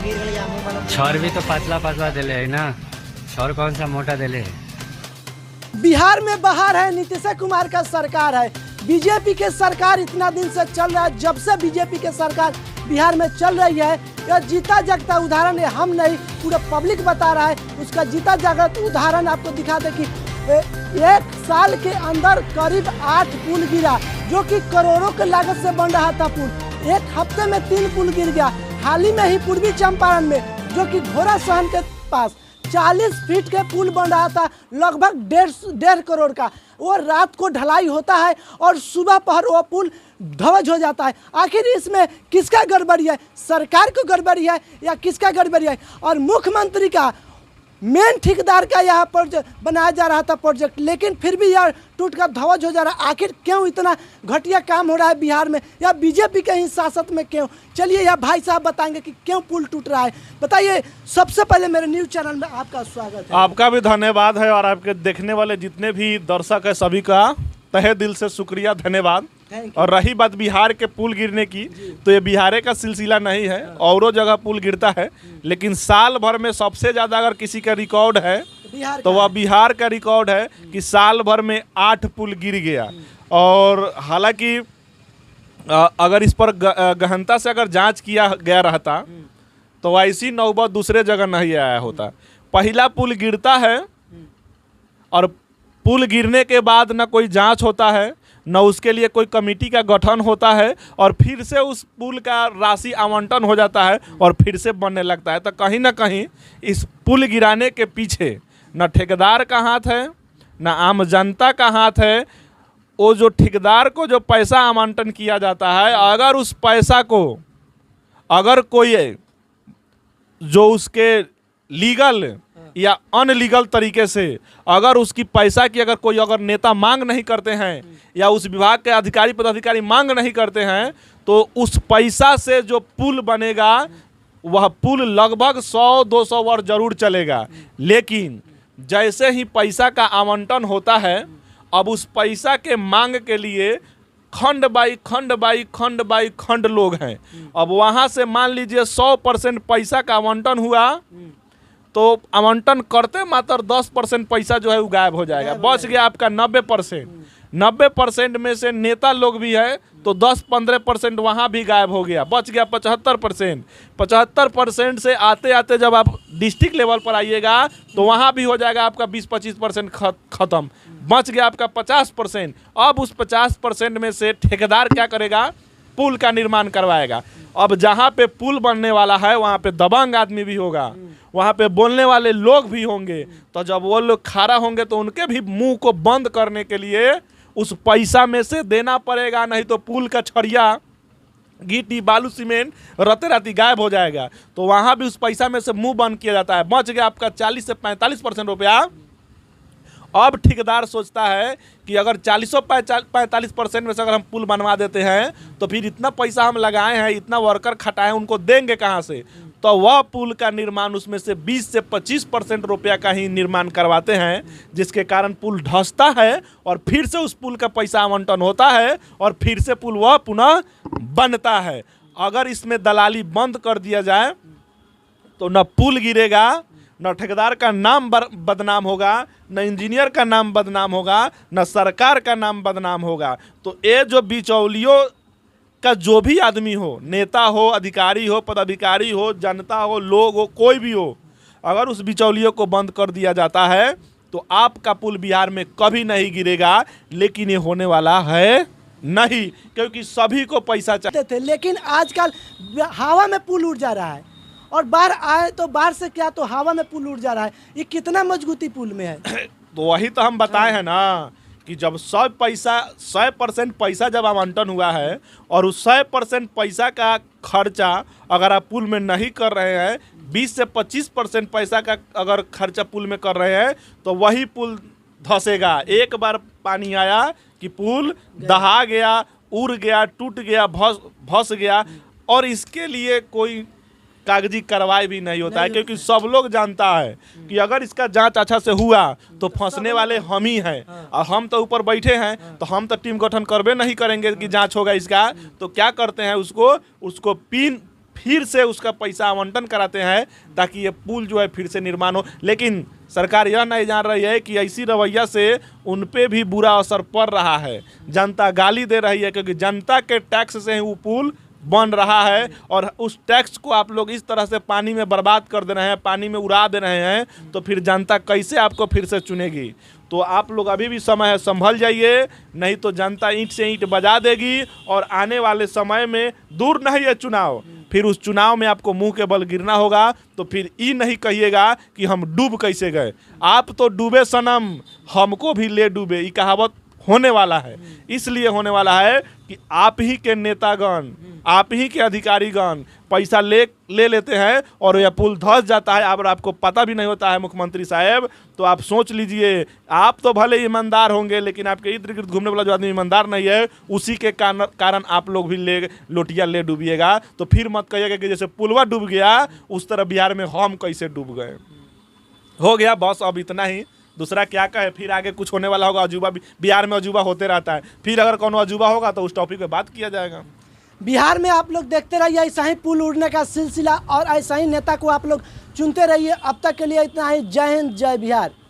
छर भी तो पतला पतला दिले है ना, छर कौन सा मोटा दिले है। बिहार में बहार है, नीतीश कुमार का सरकार है। बीजेपी के सरकार इतना दिन से चल रहा है, जब से बीजेपी के सरकार बिहार में चल रही है, यह जीता जागता उदाहरण है। हम नहीं, पूरा पब्लिक बता रहा है। उसका जीता जागता उदाहरण आपको दिखा दे कि एक साल के अंदर करीब 8 पुल गिरा, जो कि करोड़ों के लागत से बन रहा था पुल। एक हफ्ते में 3 पुल गिर गया। हाल ही में ही पूर्वी चंपारण में, जो कि घोड़ा सहन के पास 40 फीट के पुल बन रहा था, लगभग 1.5 करोड़ का। वो रात को ढलाई होता है और सुबह पहर वो पुल ध्वज हो जाता है। आखिर इसमें किसका गड़बड़ी है? सरकार को गड़बड़ी है या किसका गड़बड़ी है? और मुख्यमंत्री का, मेन ठेकेदार का यहाँ पर बनाया जा रहा था प्रोजेक्ट, लेकिन फिर भी यार टूट कर ध्वज हो जा रहा है। आखिर क्यों इतना घटिया काम हो रहा है बिहार में, या बीजेपी के ही शासन में क्यों? चलिए यहाँ भाई साहब बताएंगे कि क्यों पुल टूट रहा है। बताइए। सबसे पहले मेरे न्यूज़ चैनल में आपका स्वागत है। आपका भी धन्यवाद है, और आपके देखने वाले जितने भी दर्शक है सभी का तहे दिल से शुक्रिया, धन्यवाद। और रही बात बिहार के पुल गिरने की, तो ये बिहार का सिलसिला नहीं है, औरों जगह पुल गिरता है, लेकिन साल भर में सबसे ज़्यादा अगर किसी का रिकॉर्ड है तो वह बिहार का रिकॉर्ड है कि साल भर में 8 पुल गिर गया। और हालांकि अगर इस पर गहनता से अगर जांच किया गया रहता तो ऐसी नौबत दूसरे जगह नहीं आया होता। पहला पुल गिरता है और पुल गिरने के बाद न कोई जांच होता है, न उसके लिए कोई कमेटी का गठन होता है, और फिर से उस पुल का राशि आवंटन हो जाता है और फिर से बनने लगता है। तो कहीं ना कहीं इस पुल गिराने के पीछे न ठेकेदार का हाथ है, न आम जनता का हाथ है। वो जो ठेकेदार को जो पैसा आवंटन किया जाता है, अगर उस पैसा को अगर कोई जो उसके लीगल या अनलीगल तरीके से अगर उसकी पैसा की अगर कोई अगर नेता मांग नहीं करते हैं या उस विभाग के अधिकारी पदाधिकारी मांग नहीं करते हैं, तो उस पैसा से जो पुल बनेगा वह पुल लगभग 100-200 वर्ष जरूर चलेगा। लेकिन जैसे ही पैसा का आवंटन होता है, अब उस पैसा के मांग के लिए खंड बाई खंड लोग हैं। अब वहाँ से मान लीजिए 100% पैसा का आवंटन हुआ, तो आवंटन करते मात्र 10% पैसा जो है वो गायब हो जाएगा। बच गया आपका 90%। 90% में से नेता लोग भी है तो 10-15% वहाँ भी गायब हो गया, बच गया 75%। 75% से आते आते जब आप डिस्ट्रिक्ट लेवल पर आइएगा तो वहाँ भी हो जाएगा आपका 20-25% खत्म, बच गया आपका 50%। अब उस 50% में से ठेकेदार क्या करेगा? पुल का निर्माण करवाएगा। अब जहाँ पे पुल बनने वाला है वहाँ पे दबंग आदमी भी होगा, वहाँ पे बोलने वाले लोग भी होंगे। तो जब वो लोग खड़ा होंगे तो उनके भी मुंह को बंद करने के लिए उस पैसा में से देना पड़ेगा, नहीं तो पुल का छड़िया गिट्टी बालू सीमेंट राते राती गायब हो जाएगा। तो वहाँ भी उस पैसा में से मुंह बंद किया जाता है। बच गया आपका 40 से 45% रुपया। अब ठेकेदार सोचता है कि अगर 40-45% में से अगर हम पुल बनवा देते हैं तो फिर इतना पैसा हम लगाए हैं, इतना वर्कर खटाए, उनको देंगे कहाँ से? तो वह पुल का निर्माण उसमें से 20 से 25% रुपया का ही निर्माण करवाते हैं, जिसके कारण पुल धंसता है और फिर से उस पुल का पैसा आवंटन होता है और फिर से पुल वह पुनः बनता है। अगर इसमें दलाली बंद कर दिया जाए तो न पुल गिरेगा, न ठेकेदार का नाम बदनाम होगा, न इंजीनियर का नाम बदनाम होगा, न सरकार का नाम बदनाम होगा। तो ये जो बिचौलियों का जो भी आदमी हो, नेता हो, अधिकारी हो, पदाधिकारी हो, जनता हो, लोग हो, कोई भी हो, अगर उस बिचौलियों को बंद कर दिया जाता है तो आपका पुल बिहार में कभी नहीं गिरेगा। लेकिन ये होने वाला है नहीं, क्योंकि सभी को पैसा चाहिए थे। लेकिन आजकल हवा में पुल उड़ जा रहा है, और बाढ़ आए तो बाढ़ से क्या, तो हवा में पुल उड़ जा रहा है। ये कितना मजबूती पुल में है? तो वही तो हम बताए हैं ना कि जब 100% पैसा जब आवंटन हुआ है और उस 100% पैसा का खर्चा अगर आप पुल में नहीं कर रहे हैं, 20 से 25% पैसा का अगर खर्चा पुल में कर रहे हैं, तो वही पुल धंसेगा। एक बार पानी आया कि पुल दहा गया, उड़ गया, टूट गया, भस गया। और इसके लिए कोई कागजी कार्रवाई भी नहीं होता है, क्योंकि सब लोग जानता है कि अगर इसका जांच अच्छा से हुआ तो फंसने वाले हम ही हैं। और हम तो ऊपर बैठे हैं, तो हम तो टीम गठन करबे नहीं करेंगे कि जांच होगा इसका। तो क्या करते हैं, उसको फिर से उसका पैसा आवंटन कराते हैं ताकि ये पुल जो है फिर से निर्माण हो। लेकिन सरकार यह नहीं जान रही है कि ऐसी रवैया से उन पे भी बुरा असर पड़ रहा है। जनता गाली दे रही है क्योंकि जनता के टैक्स से ही वो पुल बन रहा है और उस टैक्स को आप लोग इस तरह से पानी में बर्बाद कर दे रहे हैं, पानी में उड़ा दे रहे हैं, तो फिर जनता कैसे आपको फिर से चुनेगी। तो आप लोग अभी भी समय है, संभल जाइए, नहीं तो जनता ईंट से ईंट बजा देगी और आने वाले समय में दूर नहीं है चुनाव, फिर उस चुनाव में आपको मुंह के बल गिरना होगा। तो फिर ये नहीं कहिएगा कि हम डूब कैसे गए, आप तो डूबे सनम हमको भी ले डूबे, ये कहावत होने वाला है। इसलिए होने वाला है कि आप ही के नेतागण, आप ही के अधिकारीगण पैसा ले लेते हैं और यह पुल धंस जाता है और आपको पता भी नहीं होता है मुख्यमंत्री साहब। तो आप सोच लीजिए, आप तो भले ईमानदार होंगे लेकिन आपके इर्द गिर्द घूमने वाला जो आदमी ईमानदार नहीं है, उसी के कारण आप लोग भी लोटिया ले डूबिएगा। तो फिर मत कहिएगा कि जैसे पुलवा डूब गया उस तरह बिहार में हम कैसे डूब गए। हो गया बस, अब इतना ही, दूसरा क्या कहे, फिर आगे कुछ होने वाला होगा। अजूबा बिहार में अजूबा होते रहता है, फिर अगर कोनो अजूबा होगा तो उस टॉपिक पे बात किया जाएगा। बिहार में आप लोग देखते रहिए ऐसा ही पुल उड़ने का सिलसिला और ऐसा ही नेता को आप लोग चुनते रहिए। अब तक के लिए इतना ही। जय हिंद, जय बिहार।